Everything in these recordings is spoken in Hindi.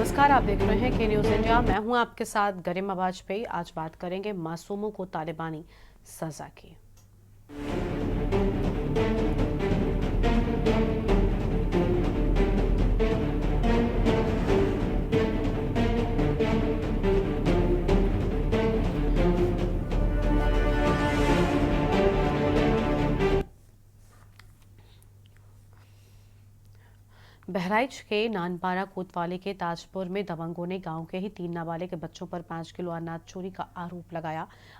नमस्कार, आप देख रहे हैं के न्यूज इंडिया। मैं हूं आपके साथ गरिमा वाजपेयी। आज बात करेंगे मासूमों को तालिबानी सजा की। बहराइच के नानपारा कोतवाली के ताजपुर में दबंगों ने गांव के ही 3 नाबालिग बच्चों पर 5 किलो अनाज चोरी का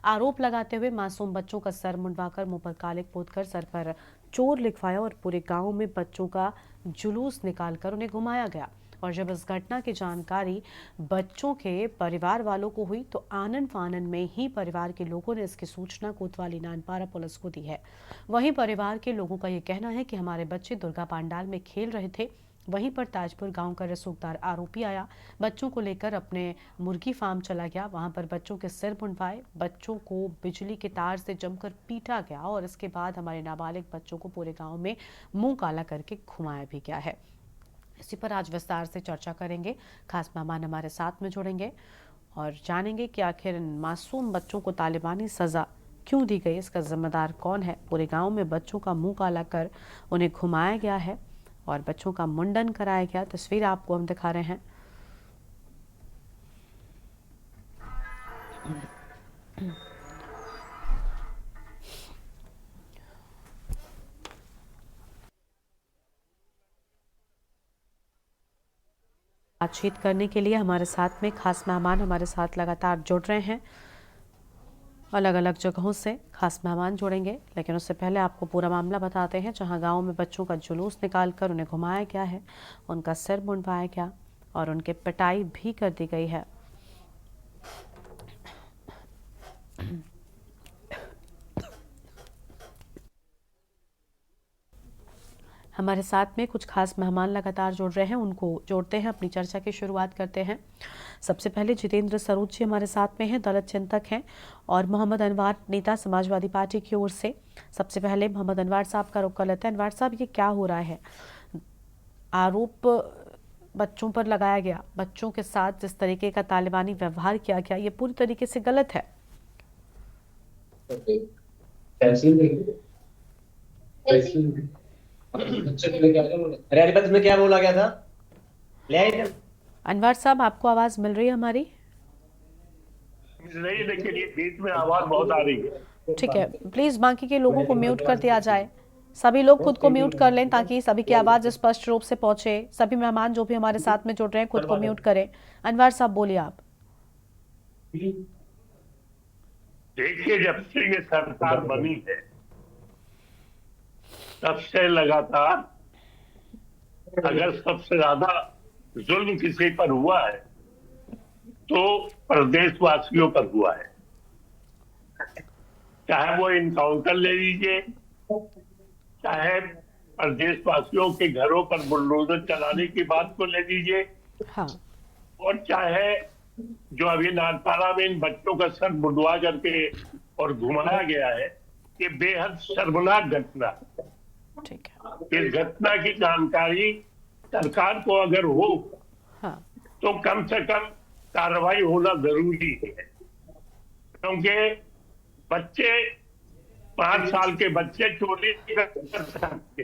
आरोप लगाते हुए मासूम बच्चों का सर मुंडवाकर मुंह पर कालिक पोतकर सर पर चोर लिखवाया और पूरे गांव में बच्चों का जुलूस निकालकर उन्हें घुमाया गया। और जब इस घटना की जानकारी बच्चों के परिवार वालों को हुई तो आनन फानन में ही परिवार के लोगों ने इसकी सूचना कोतवाली नानपारा पुलिस को दी है। वहीं परिवार के लोगों का यह कहना है कि हमारे बच्चे दुर्गा पंडाल में खेल रहे थे, वहीं पर ताजपुर गांव का रसूखदार आरोपी आया, बच्चों को लेकर अपने मुर्गी फार्म चला गया। वहां पर बच्चों के सिर मुंडवाए, बच्चों को बिजली के तार से जमकर पीटा गया और इसके बाद हमारे नाबालिग बच्चों को पूरे गांव में मुंह काला करके घुमाया भी गया है। इसी पर आज विस्तार से चर्चा करेंगे। खास मेहमान हमारे साथ में जुड़ेंगे और जानेंगे कि आखिर इन मासूम बच्चों को तालिबानी सजा क्यों दी गई, इसका जिम्मेदार कौन है। पूरे गांव में बच्चों का मुंह काला कर उन्हें घुमाया गया है और बच्चों का मुंडन कराया गया। तस्वीर आपको हम दिखा रहे हैं। बातचीत करने के लिए हमारे साथ में खास मेहमान हमारे साथ लगातार जुड़ रहे हैं। अलग अलग जगहों से खास मेहमान जुड़ेंगे, लेकिन उससे पहले आपको पूरा मामला बताते हैं। जहां गांव में बच्चों का जुलूस निकालकर उन्हें घुमाया गया है, उनका सिर मुंडवाया गया और उनके पिटाई भी कर दी गई है। हमारे साथ में कुछ खास मेहमान लगातार जुड़ रहे हैं, उनको जोड़ते हैं, अपनी चर्चा की शुरुआत करते हैं। सबसे पहले जितेंद्र सरूद जी हमारे साथ में हैं, दलित चिंतक हैं, और मोहम्मद अनवार, नेता समाजवादी पार्टी की ओर से। सबसे पहले मोहम्मद अनवार साहब का रुख कर लेते हैं। अनवार साहब, ये क्या हो रहा है? आरोप बच्चों पर लगाया गया, बच्चों के साथ जिस तरीके का तालिबानी व्यवहार किया गया, ये पूरी तरीके से गलत है। अरे में क्या बोला गया था? अनवार साहब, आपको आवाज मिल रही है हमारी? नहीं, लेकिन ये बीच में आवाज बहुत आ रही है। ठीक है, प्लीज बाकी के लोगों को म्यूट कर दिया जाए। सभी लोग खुद को म्यूट कर लें ताकि सभी की आवाज स्पष्ट रूप से पहुंचे। सभी मेहमान जो भी हमारे साथ में जुड़ रहे हैं खुद को म्यूट करें। अनवार साहब, बोलिए आप। देखिए, जब से ये सरकार बनी है तब से लगातार, अगर सबसे ज्यादा जुल्म किसी पर हुआ है तो प्रदेशवासियों पर हुआ है। चाहे वो इनकाउंटर ले लीजिए, चाहे प्रदेशवासियों के घरों पर बुलडोजर चलाने की बात को ले लीजिए, हाँ। और चाहे जो अभी नानपारा में इन बच्चों का सर मुंडवा करके और घुमाया गया है, ये बेहद शर्मनाक घटना। ठीक है। इस घटना की जानकारी सरकार को अगर हो, हाँ। तो कम से कम कार्रवाई होना जरूरी है, क्योंकि बच्चे 5 साल के बच्चे चोरी कर सकते,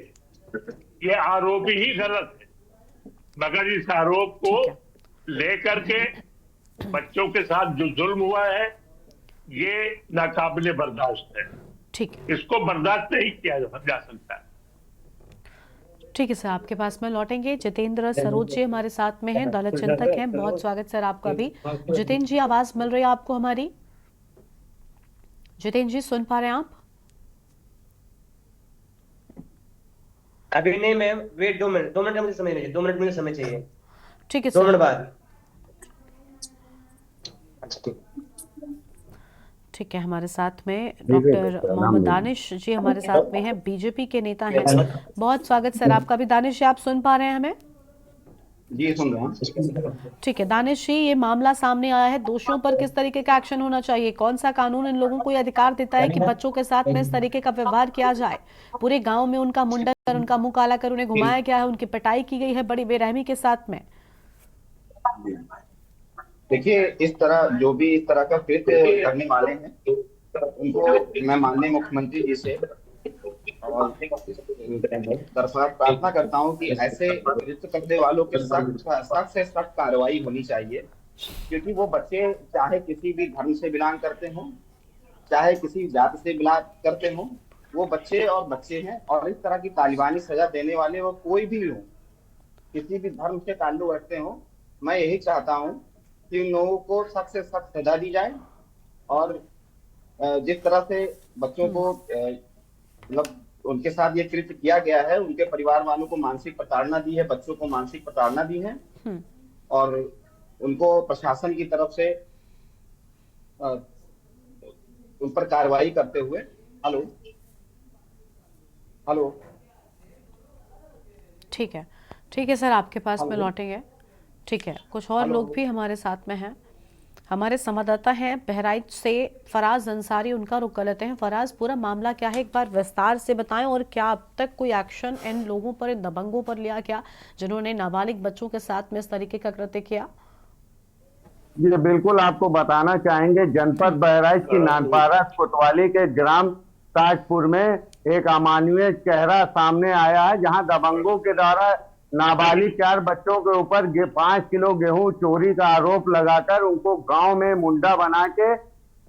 ये आरोप ही गलत है। मगर इस आरोप को लेकर के बच्चों के साथ जो जुल्म हुआ है, ये नाकाबिले बर्दाश्त है। ठीक है, इसको बर्दाश्त नहीं किया जा सकता। ठीक है सर, आपके पास में लौटेंगे। जितेंद्र सरोज जी हमारे साथ में हैं, दलित चिंतक हैं। बहुत स्वागत सर आपका भी। जितेंद्र जी, आवाज मिल रही है आपको हमारी? जितेंद्र जी, सुन पा रहे हैं आप? अभी नहीं मैम, वेट 2 मिनट, 2 मिनट का मुझे समय चाहिए, 2 मिनट मुझे समय चाहिए। ठीक है 2 सर। मिनट बाद। ठीक है, हमारे साथ में डॉक्टर मोहम्मद दानिश जी हमारे साथ में हैं, बीजेपी के नेता हैं। बहुत स्वागत सर आपका भी। दानिश जी, आप सुन पा रहे हैं हमें? जी, सुन रहा हूँ। ठीक है दानिश जी, ये मामला सामने आया है, दोषियों पर किस तरीके का एक्शन होना चाहिए? कौन सा कानून इन लोगों को ये अधिकार देता है कि बच्चों के साथ में इस तरीके का व्यवहार किया जाए? पूरे गांव में उनका मुंडन कर, उनका मुंह काला कर उन्हें घुमाया गया है, उनकी पिटाई की गई है बड़ी बेरहमी के साथ में। देखिए, इस तरह जो भी इस तरह का कृत्य करने वाले हैं उनको मैं माननीय मुख्यमंत्री जी से और दरखास्त प्रार्थना करता हूं कि ऐसे कृत्य करने वालों के सख्त से सख्त कार्रवाई होनी चाहिए, क्योंकि वो बच्चे चाहे किसी भी धर्म से बिलोंग करते हों, चाहे किसी जाति से बिलोंग करते हों, वो बच्चे और बच्चे हैं। और इस तरह की तालिबानी सजा देने वाले वो कोई भी हो, किसी भी धर्म से ताल्लुक रखते हो, मैं यही चाहता हूं कि उन लोगों को सख्त से सख्त सजा दी जाए। और जिस तरह से बच्चों को मतलब उनके साथ ये कृत्य किया गया है, उनके परिवार वालों को मानसिक प्रताड़ना दी है, बच्चों को मानसिक प्रताड़ना दी है, और उनको प्रशासन की तरफ से अ, उन पर कार्रवाई करते हुए। हेलो हेलो ठीक है सर, आपके पास में हेलो लौटेंगे। ठीक है, कुछ और हेलो लोग भी हमारे साथ में हैं। हमारे संवाददाता हैं बहराइच से फराज अंसारी, उनका रुख कर लेते हैं। फराज, पूरा मामला क्या है, एक बार विस्तार से बताएं, और क्या अब तक कोई एक्शन इन लोगों पर, इन दबंगों पर लिया गया जिन्होंने नाबालिग बच्चों के साथ में इस तरीके का कृत्य किया? जी बिल्कुल, आपको बताना चाहेंगे, जनपद बहराइच की नानपारा कोतवाली के ग्राम ताजपुर में एक अमानवीय चेहरा सामने आया है, जहां दबंगों के द्वारा नाबालिग 4 बच्चों के ऊपर 5 किलो गेहूं चोरी का आरोप लगाकर उनको गांव में मुंडा बना के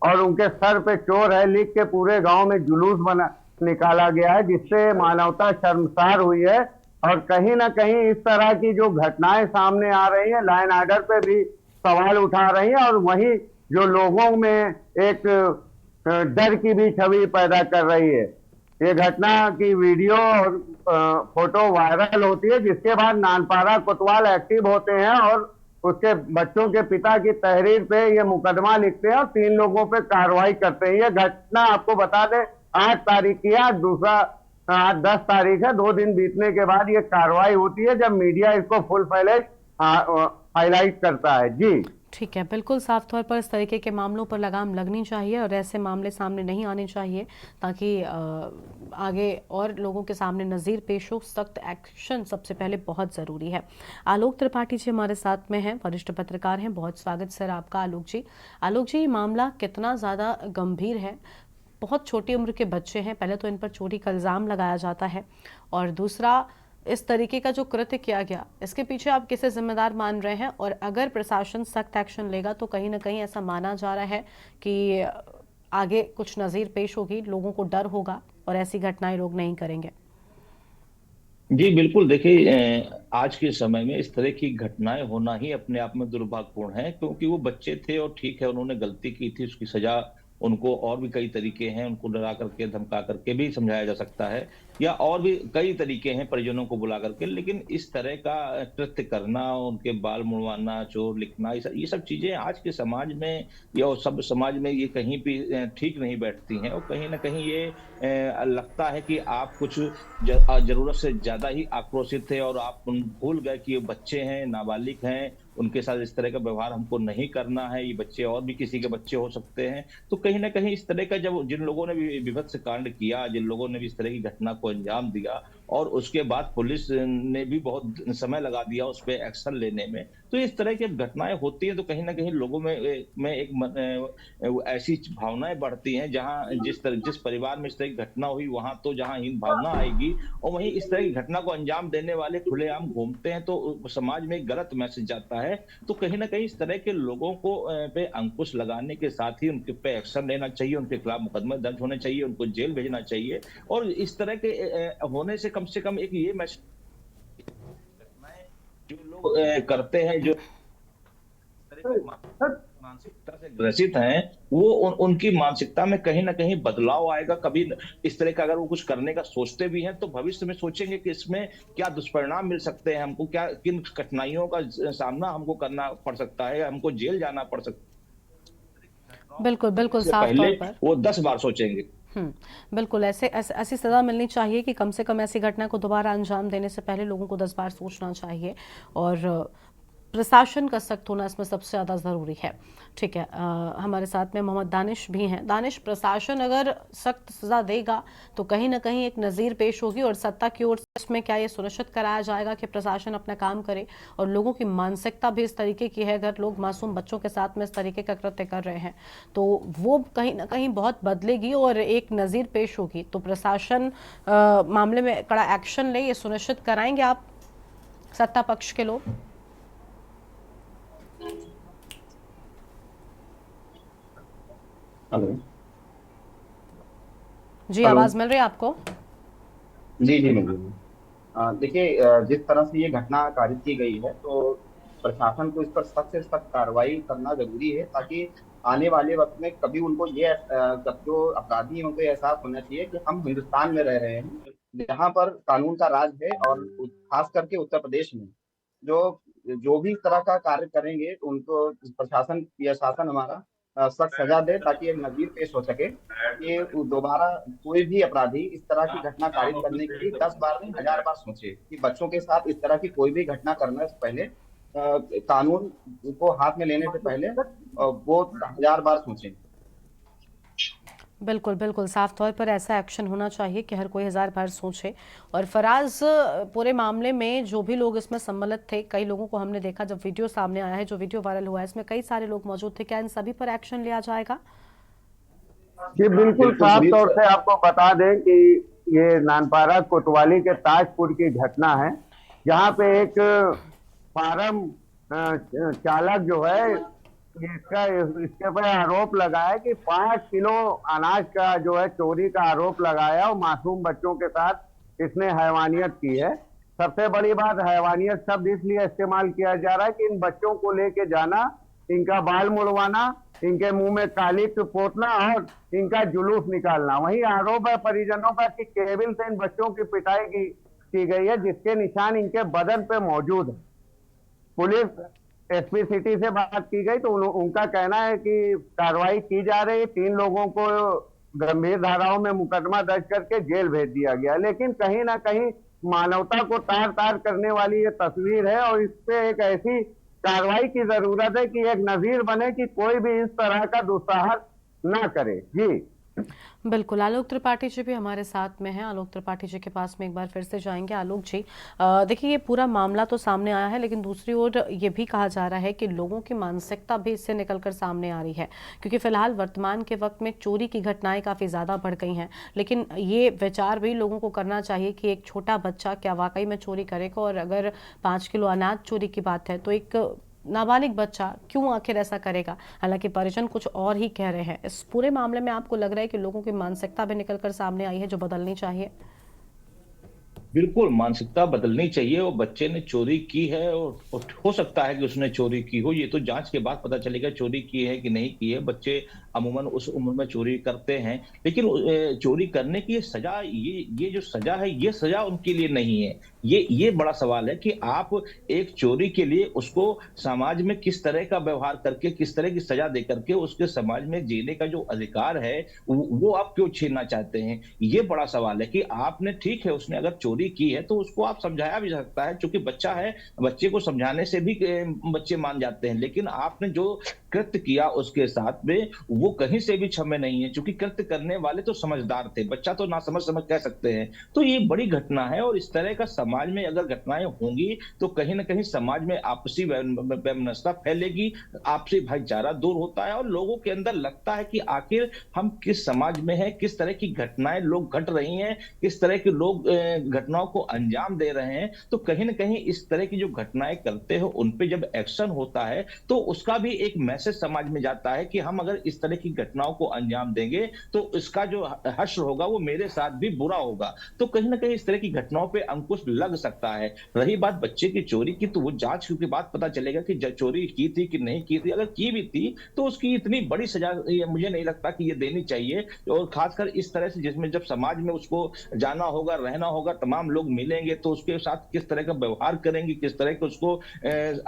और उनके सर पे चोर है लिख के पूरे गांव में जुलूस बना निकाला गया है, जिससे मानवता शर्मसार हुई है। और कहीं ना कहीं इस तरह की जो घटनाएं सामने आ रही है, लाइन ऑर्डर पे भी सवाल उठा रही है, और वहीं जो लोगों में एक डर की भी छवि पैदा कर रही है। ये घटना की वीडियो और फोटो वायरल होती है, जिसके बाद नानपारा कोतवाल एक्टिव होते हैं और उसके बच्चों के पिता की तहरीर पे ये मुकदमा लिखते हैं और 3 लोगों पे कार्रवाई करते हैं। ये घटना आपको बता दें 8 तारीख की है, दूसरा आज 10 तारीख है। 2 दिन बीतने के बाद ये कार्रवाई होती है, जब मीडिया इसको फुल फ्लेज हाईलाइट करता है। जी ठीक है, बिल्कुल साफ तौर पर इस तरीके के मामलों पर लगाम लगनी चाहिए और ऐसे मामले सामने नहीं आने चाहिए, ताकि आगे और लोगों के सामने नज़ीर पेश हो। सख्त एक्शन सबसे पहले बहुत ज़रूरी है। आलोक त्रिपाठी जी हमारे साथ में हैं, वरिष्ठ पत्रकार हैं। बहुत स्वागत सर आपका आलोक जी। आलोक जी, ये मामला कितना ज़्यादा गंभीर है? बहुत छोटी उम्र के बच्चे हैं, पहले तो इन पर चोरी का इल्ज़ाम लगाया जाता है, और दूसरा इस तरीके का जो कृत्य किया गया, इसके पीछे आप किसे जिम्मेदार मान रहे हैं? और अगर प्रशासन सख्त एक्शन लेगा तो कहीं ना कहीं ऐसा माना जा रहा है कि आगे कुछ नज़ीर पेश होगी, लोगों को डर होगा और ऐसी घटनाएं लोग नहीं करेंगे। जी बिल्कुल, देखिए आज के समय में इस तरह की घटनाएं होना ही अपने आप में दुर्भाग्यपूर्ण है, क्योंकि वो बच्चे थे और ठीक है उन्होंने गलती की थी, उसकी सजा उनको और भी कई तरीके हैं, उनको डरा करके धमका करके भी समझाया जा सकता है, या और भी कई तरीके हैं परिजनों को बुला करके। लेकिन इस तरह का कृत्य करना, उनके बाल मुड़वाना, चोर लिखना, ये सब चीजें आज के समाज में या सब समाज में ये कहीं भी ठीक नहीं बैठती हैं। और कहीं ना कहीं ये लगता है कि आप कुछ जरूरत से ज्यादा ही आक्रोशित थे और आप भूल गए कि ये बच्चे हैं, नाबालिग हैं, उनके साथ इस तरह का व्यवहार हमको नहीं करना है, ये बच्चे और भी किसी के बच्चे हो सकते हैं। तो कहीं ना कहीं इस तरह का जब जिन लोगों ने भी विभत्स कांड किया, जिन लोगों ने भी इस तरह की घटना को अंजाम दिया, और उसके बाद पुलिस ने भी बहुत समय लगा दिया उस पर एक्शन लेने में, तो इस तरह की घटनाएं होती हैं तो कहीं ना कहीं लोगों में एक ऐसी भावनाएं बढ़ती हैं, जहां जिस परिवार में इस तरह की घटना हुई वहां तो जहां हीन भावना आएगी, और वहीं इस तरह की घटना को अंजाम देने वाले खुलेआम घूमते हैं तो समाज में एक गलत मैसेज जाता है। तो कहीं ना कहीं इस तरह के लोगों को पे अंकुश लगाने के साथ ही उनके पे एक्शन लेना चाहिए, उनके खिलाफ मुकदमे दर्ज होने चाहिए, उनको जेल भेजना चाहिए। और इस तरह के होने से कम एक ये मैसेज जो लोग करते हैं, जो मानसिकता से ग्रसित हैं, वो उनकी मानसिकता में कहीं ना कहीं बदलाव आएगा। कभी इस तरह का अगर वो कुछ करने का सोचते भी हैं तो भविष्य में सोचेंगे कि इसमें क्या दुष्परिणाम मिल सकते हैं, हमको क्या किन कठिनाइयों का सामना हमको करना पड़ सकता है, हमको जेल जाना पड़ सकता है। बिल्कुल बिल्कुल, साफ तौर पर वो 10 बार सोचेंगे। बिल्कुल, ऐसी सजा मिलनी चाहिए कि कम से कम ऐसी घटना को दोबारा अंजाम देने से पहले लोगों को 10 बार सोचना चाहिए। और प्रशासन का सख्त होना इसमें सबसे ज़्यादा ज़रूरी है। ठीक है, हमारे साथ में मोहम्मद दानिश भी हैं। दानिश, प्रशासन अगर सख्त सज़ा देगा तो कहीं ना कहीं एक नज़ीर पेश होगी, और सत्ता की ओर से इसमें क्या ये सुनिश्चित कराया जाएगा कि प्रशासन अपना काम करे? और लोगों की मानसिकता भी इस तरीके की है, अगर लोग मासूम बच्चों के साथ में इस तरीके का कृत्य कर रहे हैं तो वो कहीं ना कहीं बहुत बदलेगी और एक नज़ीर पेश होगी। तो प्रशासन मामले में कड़ा एक्शन ले, ये सुनिश्चित कराएंगे आप, सत्ता पक्ष के लोग? हेलो। जी, हेलो। आवाज मिल रही है आपको? जी जी मिल रही है। देखिए, जिस तरह से ये घटना कारित की गई है तो प्रशासन को इस पर सख्त से सख्त कार्रवाई करना जरूरी है, ताकि आने वाले वक्त में कभी उनको जो अपराधी हैं उनको एहसास होना चाहिए कि हम हिंदुस्तान में रह रहे हैं, जहाँ पर कानून का राज है। और खास करके उत्तर प्रदेश में जो जो भी इस तरह का कार्य करेंगे उनको प्रशासन या शासन हमारा सख्त सजा दे, ताकि एक नजीर पेश हो सके कि दोबारा कोई भी अपराधी इस तरह की घटना कारित करने के लिए 10 बार नहीं 1000 बार सोचे कि बच्चों के साथ इस तरह की कोई भी घटना करने से पहले कानून को हाथ में लेने से पहले वो 1000 बार सोचें। बिल्कुल बिल्कुल, साफ तौर पर ऐसा एक्शन होना चाहिए कि हर कोई 1000 बार सोचे। और फराज, पूरे मामले में जो भी लोग इसमें सम्मिलित थे, कई लोगों को हमने देखा जब वीडियो सामने आया है, जो वीडियो वायरल हुआ है इसमें कई सारे लोग मौजूद थे, क्या इन सभी पर एक्शन लिया जाएगा? जी बिल्कुल, साफ तौर से आपको बता दें कि ये नानपारा कोतवाली के ताजपुर की घटना है, जहाँ पे एक फार्म चालक जो है इसके पर आरोप लगा है कि 5 किलो अनाज का जो है चोरी का आरोप लगाया और मासूम बच्चों के साथ इसने हैवानियत की है। सबसे बड़ी बात, हैवानियत शब्द इसलिए इस्तेमाल किया जा रहा है कि इन बच्चों को लेके जाना, इनका बाल मुड़वाना, इनके मुंह में काली पोतना और इनका जुलूस निकालना। वही आरोप है परिजनों का कि केबिल से इन बच्चों की पिटाई की गई है, जिसके निशान इनके बदन पे मौजूद है। पुलिस एसपी सिटी से बात की गई तो उनका कहना है कि कार्रवाई की जा रही है, 3 लोगों को गंभीर धाराओं में मुकदमा दर्ज करके जेल भेज दिया गया। लेकिन कहीं ना कहीं मानवता को तार तार करने वाली ये तस्वीर है, और इस पे एक ऐसी कार्रवाई की जरूरत है कि एक नजीर बने कि कोई भी इस तरह का दुस्साहस ना करे। जी बिल्कुल, आलोक त्रिपाठी जी भी हमारे साथ में हैं। आलोक त्रिपाठी जी के पास में एक बार फिर से जाएंगे। आलोक जी, देखिए ये पूरा मामला तो सामने आया है, लेकिन दूसरी ओर ये भी कहा जा रहा है कि लोगों की मानसिकता भी इससे निकलकर सामने आ रही है, क्योंकि फिलहाल वर्तमान के वक्त में चोरी की घटनाएं काफ़ी ज़्यादा बढ़ गई हैं। लेकिन ये विचार भी लोगों को करना चाहिए कि एक छोटा बच्चा क्या वाकई में चोरी करेगा, और अगर 5 किलो अनाज चोरी की बात है तो एक नाबालिग बच्चा क्यों आखिर ऐसा करेगा? हालांकि परिजन कुछ और ही कह रहे हैं। इस पूरे मामले में आपको लग रहा है कि लोगों की मानसिकता भी निकलकर सामने आई है जो बदलनी चाहिए? बिल्कुल, मानसिकता बदलनी चाहिए। वो बच्चे ने चोरी की है, और हो सकता है कि उसने चोरी की हो, ये तो जांच के बाद पता चलेगा चोरी की है कि नहीं की है। बच्चे अमूमन उस उम्र में चोरी करते हैं, लेकिन चोरी करने की सजा, ये जो सजा है, ये सजा उनके लिए नहीं है। ये बड़ा सवाल है कि आप एक चोरी के लिए उसको समाज में किस तरह का व्यवहार करके, किस तरह की सजा दे करके उसके समाज में जीने का जो अधिकार है वो आप क्यों छीनना चाहते हैं? ये बड़ा सवाल है कि आपने, ठीक है उसने अगर चोरी की है तो उसको आप समझाया भी जा सकता है, क्योंकि बच्चा है, बच्चे को समझाने से भी बच्चे मान जाते हैं। लेकिन आपने जो कृत्य किया उसके साथ में, वो कहीं से भी क्षम्य नहीं है, क्योंकि कृत्य करने वाले तो समझदार थे, बच्चा तो ना समझ कह सकते हैं। तो ये बड़ी घटना है, और इस तरह का समाज में अगर घटनाएं होंगी तो कहीं ना कहीं समाज में आपसी वैमनस्यता फैलेगी, आपसी भाईचारा दूर होता है, और लोगों के अंदर लगता है कि आखिर हम किस समाज में हैं, किस तरह की घटनाएं लोग घट रही हैं, किस तरह के लोग घटनाओं को अंजाम दे रहे हैं। तो कहीं ना कहीं इस तरह की जो घटनाएं करते हो उन पे जब एक्शन होता है तो उसका भी एक मैसेज समाज में जाता है कि हम अगर इस तरह की घटनाओं को अंजाम देंगे तो इसका जो हश्र होगा वो मेरे साथ भी बुरा होगा। तो कहीं ना कहीं इस तरह की घटनाओं पे अंकुश लग सकता है। रही बात बच्चे की चोरी की, तो वो जांच के बाद पता चलेगा कि चोरी की थी कि नहीं की थी। अगर की भी थी तो उसकी इतनी बड़ी सजा मुझे नहीं लगता कि ये देनी चाहिए, और खासकर इस तरह से जिसमें जब समाज में उसको जाना होगा, रहना होगा, तमाम लोग मिलेंगे तो उसके साथ किस तरह का व्यवहार करेंगे, किस तरह के उसको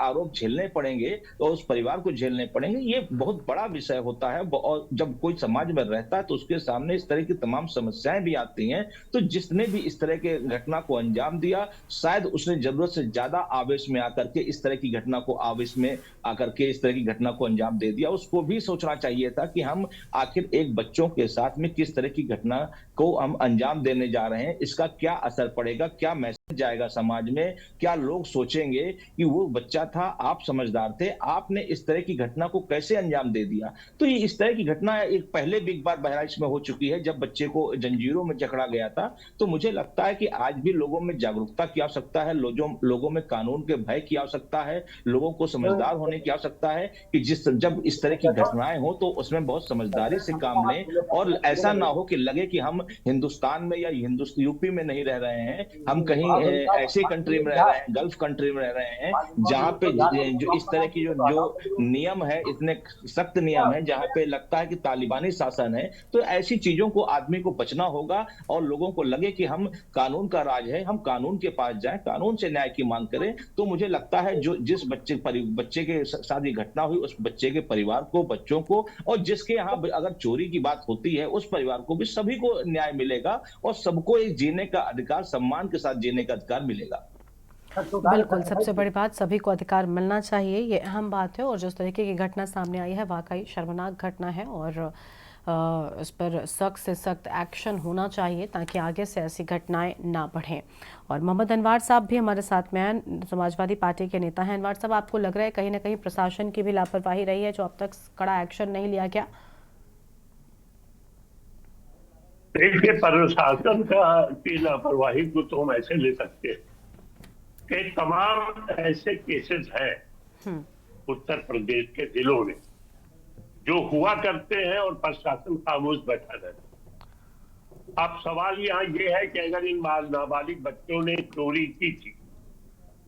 आरोप झेलने पड़ेंगे और उस परिवार को झेलने पड़ेंगे। पड़ेंगे। ये बहुत बड़ा विषय होता है और जब कोई समाज में रहता है तो उसके सामने इस तरह की तमाम समस्याएं भी आती हैं। तो जिसने भी इस तरह के घटना को अंजाम दिया, शायद उसने जरूरत से ज्यादा आवेश में आकर के इस तरह की घटना को इस तरह की घटना को अंजाम दे दिया। उसको भी सोचना चाहिए था कि हम आखिर एक बच्चों के साथ में किस तरह की घटना को हम अंजाम देने जा रहे हैं, इसका क्या असर पड़ेगा, क्या मैसेज जाएगा समाज में, क्या लोग सोचेंगे कि वो बच्चा था, आप समझदार थे, आपने इस तरह की घटना को कैसे अंजाम दे दिया। तो ये इस तरह की घटना एक पहले भी एक बार बहराइच में हो चुकी है जब बच्चे को जंजीरों में जकड़ा गया था। तो मुझे लगता है कि आज भी लोगों में जागरूकता की आवश्यकता है, लोगों में कानून के भय की आवश्यकता है, लोगों को समझदार होने की आवश्यकता है कि जब इस तरह की घटनाएं हो तो उसमें बहुत समझदारी से काम लें और ऐसा ना हो कि लगे कि हम हिंदुस्तान में या यूपी में नहीं रह रहे हैं, हम कहीं ऐसी कंट्री में रह रहे हैं, गल्फ कंट्री में रह रहे हैं जहां पे जो इस तरह की जो नियम है, इतने सख्त नियम है, जहां पे लगता है कि तालिबानी शासन है। तो ऐसी चीजों को आदमी को बचना होगा और लोगों को लगे कि हम कानून का राज है, हम कानून के पास जाएं, कानून से न्याय की मांग करें। तो मुझे लगता है जिस बच्चे के साथ ये घटना हुई उस बच्चे के परिवार को, बच्चों को और जिसके यहाँ अगर चोरी की बात होती है उस परिवार को भी, सभी को न्याय मिलेगा और सबको एक जीने का अधिकार, सम्मान के साथ जीने का अधिकार मिलेगा। बिल्कुल, सबसे बड़ी बात, सभी को अधिकार मिलना चाहिए, ये अहम बात है। और जिस तरीके की घटना सामने आई है वाकई शर्मनाक घटना है और इस पर सख्त से सख्त एक्शन होना चाहिए ताकि आगे से ऐसी घटनाएं ना बढ़ें। और मोहम्मद अनवार साहब भी हमारे साथ में हैं, समाजवादी पार्टी के नेता हैं। अनवार साहब, आपको लग रहा है कहीं ना कहीं प्रशासन की भी लापरवाही रही है जो अब तक कड़ा एक्शन नहीं लिया गया? देखिए, प्रशासन की लापरवाही को तो हम ऐसे ले सकते हैं कि तमाम ऐसे केसेस हैं उत्तर प्रदेश के जिलों में जो हुआ करते हैं और प्रशासन खामोश बैठा रहता है। अब सवाल यहाँ ये है कि अगर इन नाबालिग बच्चों ने चोरी की थी,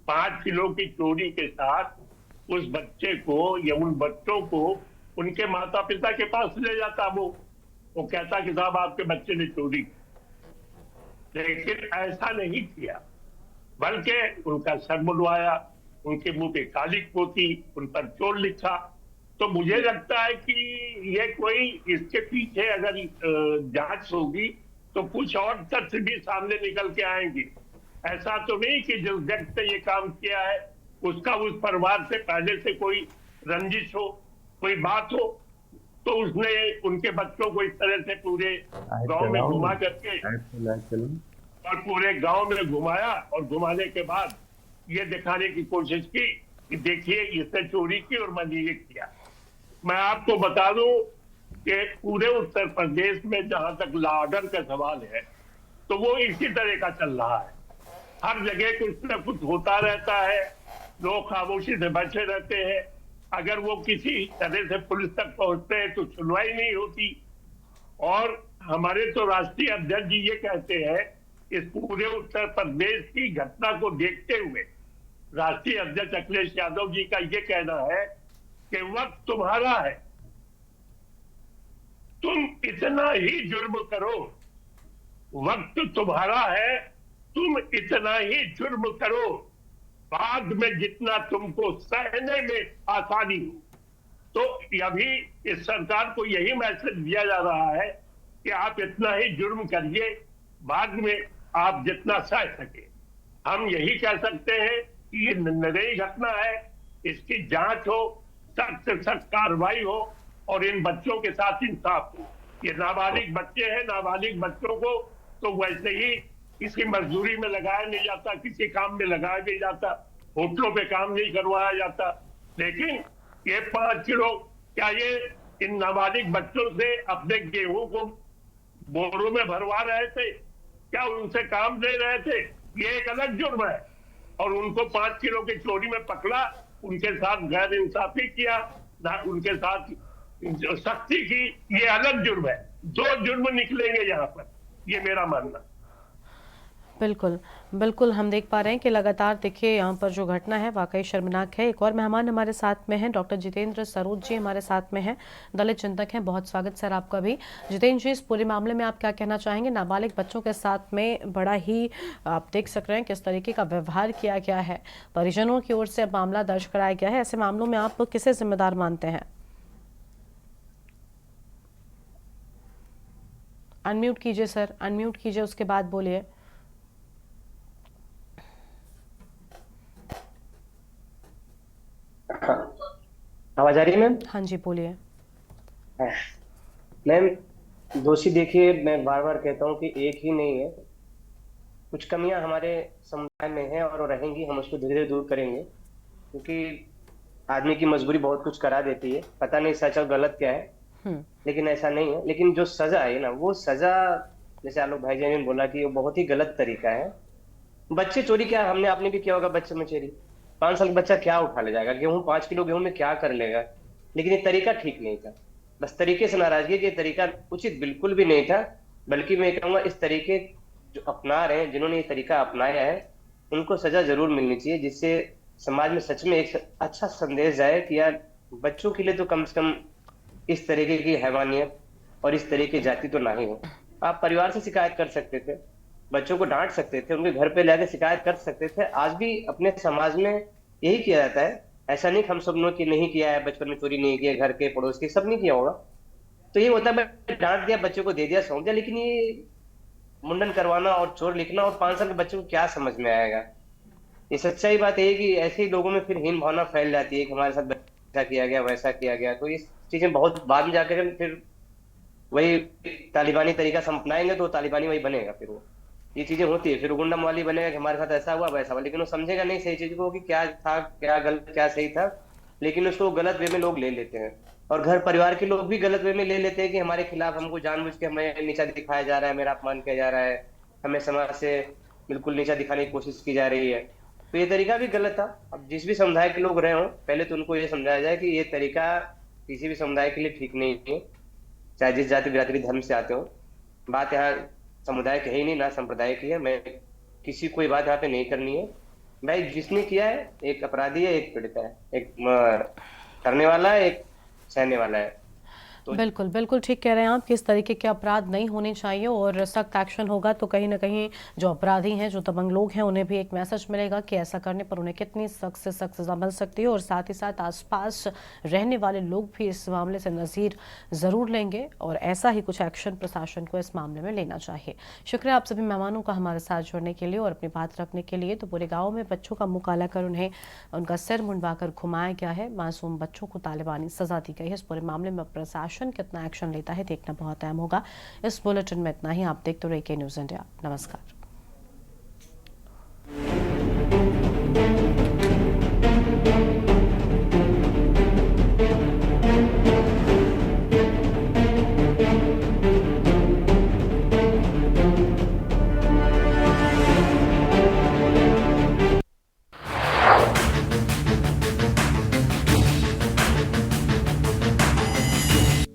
5 किलो की चोरी के साथ उस बच्चे को या उन बच्चों को उनके माता पिता के पास ले जाता, वो कहता कि साहब आपके बच्चे ने चोरी की। लेकिन ऐसा नहीं किया, बल्कि उनका सर मुड़वाया, उनके मुंह पे काली पोती, उन पर चोर लिखा। तो मुझे लगता है कि ये कोई इसके पीछे अगर जांच होगी तो कुछ और तथ्य भी सामने निकल के आएंगे। ऐसा तो नहीं कि जिस व्यक्ति ने ये काम किया है उसका उस परिवार से पहले से कोई रंजिश हो, कोई बात हो, तो उसने उनके बच्चों को इस तरह से पूरे गांव में घुमा करके और पूरे गांव में घुमाया और घुमाने के बाद ये दिखाने की कोशिश की कि देखिए इसने चोरी की और मैंने ये किया। मैं आपको बता दूं कि पूरे उत्तर प्रदेश में जहां तक लॉ ऑर्डर का सवाल है तो वो इसी तरह का चल रहा है। हर जगह कुछ न कुछ होता रहता है, लोग खामोशी से बैठे रहते हैं। अगर वो किसी तरह से पुलिस तक पहुंचते हैं तो सुनवाई नहीं होती। और हमारे तो राष्ट्रीय अध्यक्ष जी ये कहते हैं, इस पूरे उत्तर प्रदेश की घटना को देखते हुए राष्ट्रीय अध्यक्ष अखिलेश यादव जी का ये कहना है कि वक्त तुम्हारा है, तुम इतना ही जुर्म करो, वक्त तुम्हारा है, तुम इतना ही जुर्म करो, बाद में जितना तुमको सहने में आसानी हो। तो अभी इस सरकार को यही मैसेज दिया जा रहा है कि आप इतना ही जुर्म करिए, बाद में आप जितना सह सके। हम यही कह सकते हैं कि ये नई घटना है, इसकी जांच हो, सख्त से सख्त कार्रवाई हो और इन बच्चों के साथ इंसाफ हो। ये नाबालिग बच्चे हैं, नाबालिग बच्चों को तो वैसे ही किसी मजदूरी में लगाया नहीं जाता, किसी काम में लगाया नहीं जाता, होटलों पे काम नहीं करवाया जाता। लेकिन ये 5 किलो, क्या ये इन नाबालिग बच्चों से अपने गेहूं को बोरों में भरवा रहे थे? क्या उनसे काम दे रहे थे? ये एक अलग जुर्म है। और उनको 5 किलो की चोरी में पकड़ा, उनके साथ गैर इंसाफी किया, उनके साथ सख्ती की, ये अलग जुर्म है। 2 जुर्म निकलेंगे यहाँ पर, ये मेरा मानना। बिल्कुल बिल्कुल, हम देख पा रहे हैं कि लगातार देखिए यहाँ पर जो घटना है वाकई शर्मनाक है। एक और मेहमान हमारे साथ में हैं, डॉक्टर जितेंद्र सरोज जी हमारे साथ में हैं, दलित चिंतक हैं। बहुत स्वागत सर आपका भी। जितेंद्र जी, इस पूरे मामले में आप क्या कहना चाहेंगे? नाबालिग बच्चों के साथ में बड़ा ही आप देख सक रहे हैं किस तरीके का व्यवहार किया गया है, परिजनों की ओर से अब मामला दर्ज कराया गया है। ऐसे मामलों में आप किसे जिम्मेदार मानते हैं? अनम्यूट कीजिए सर, अनम्यूट कीजिए, उसके बाद बोलिए। हाँ, आवाज आ रही है मैम? हाँ जी, बोलिए। हाँ। मैम, दोषी देखिए, मैं बार बार कहता हूँ कि एक ही नहीं है। कुछ कमियां हमारे समुदाय में हैं और रहेंगी, हम उसको धीरे धीरे दूर करेंगे, क्योंकि आदमी की मजबूरी बहुत कुछ करा देती है। पता नहीं सच और गलत क्या है, हम्म। लेकिन ऐसा नहीं है। लेकिन जो सजा है ना, वो सजा, जैसे आलोक भाई जी ने बोला कि वो बहुत ही गलत तरीका है। बच्चे चोरी क्या, हमने आपने भी किया होगा बच्चे में चोरी। 5 साल का बच्चा क्या उठा ले जाएगा? गेहूं, 5 किलो गेहूं में क्या कर लेगा? लेकिन ये तरीका ठीक नहीं था। बस तरीके से नाराजगी है कि ये तरीका उचित बिल्कुल भी नहीं था। बल्कि मैं कहूंगा, इस तरीके जो अपना रहे हैं, जिन्होंने ये तरीका अपनाया है, उनको सजा जरूर मिलनी चाहिए, जिससे समाज में सच में एक अच्छा संदेश जाए कि यार, बच्चों के लिए तो कम से कम इस तरीके की हैवानियत और इस तरीके की जाति तो ना ही हो। आप परिवार से शिकायत कर सकते थे, बच्चों को डांट सकते थे, उनके घर पे लाके शिकायत कर सकते थे। आज भी अपने समाज में यही किया जाता है। ऐसा नहीं कि हम सब ने कि नहीं किया है, बचपन में चोरी नहीं किया, घर के पड़ोस के सब नहीं किया होगा। तो ये होता है, मैं डांट दिया, बच्चों को दे दिया, सौंप दिया। लेकिन ये मुंडन करवाना और चोर लिखना, और 5 साल के बच्चे को क्या समझ में आएगा? ये सच्चाई बात है कि ऐसे ही लोगों में फिर हीन भावना फैल जाती है कि हमारे साथ ऐसा किया गया, वैसा किया गया। तो ये चीजें बहुत बाद में जाकर फिर वही तालिबानी तरीका से हम अपनाएंगे, तो तालिबानी वही बनेगा। फिर वो ये चीजें होती है, फिर वो गुंडा मवाली बनेगा कि हमारे साथ ऐसा हुआ वैसा हुआ। लेकिन वो समझेगा नहीं सही चीज को कि क्या था, क्या गलत, क्या सही था। लेकिन उसको गलत वे में लोग ले लेते हैं, और घर परिवार के लोग भी गलत वे में ले लेते हैं कि हमारे खिलाफ, हमको जानबूझ के हमें नीचा दिखाया जा रहा है, मेरा अपमान किया जा रहा है, हमें समाज से बिल्कुल नीचा दिखाने की कोशिश की जा रही है। तो ये तरीका भी गलत था। अब जिस भी समुदाय के लोग रहे हों, पहले तो उनको ये समझाया जाए कि ये तरीका किसी भी समुदाय के लिए ठीक नहीं है, चाहे जिस जाति बिरादरी धर्म से आते हो। बात यहाँ समुदाय की है ही नहीं, ना संप्रदाय की है। मैं किसी कोई बात यहाँ पे नहीं करनी है। भाई, जिसने किया है, एक अपराधी है, एक पीड़ित है, एक करने वाला है, एक सहने वाला है। तो बिल्कुल बिल्कुल ठीक कह रहे हैं आप कि इस तरीके के अपराध नहीं होने चाहिए, और सख्त एक्शन होगा तो कहीं ना कहीं जो अपराधी हैं, जो दबंग लोग हैं, उन्हें भी एक मैसेज मिलेगा कि ऐसा करने पर उन्हें कितनी सख्त से सख्त सजा मिल सकती है। और साथ ही साथ आसपास रहने वाले लोग भी इस मामले से नज़ीर ज़रूर लेंगे, और ऐसा ही कुछ एक्शन प्रशासन को इस मामले में लेना चाहिए। शुक्रिया आप सभी मेहमानों का हमारे साथ जुड़ने के लिए और अपनी बात रखने के लिए। तो पूरे गाँव में बच्चों का मुँह काला कर उन्हें उनका सिर मुंडवाकर घुमाया गया है, मासूम बच्चों को तालिबानी सजा दी गई है। इस पूरे मामले में प्रशासन कितना एक्शन लेता है देखना बहुत अहम होगा। इस बुलेटिन में इतना ही। आप देखते रहिए के न्यूज़ इंडिया। नमस्कार।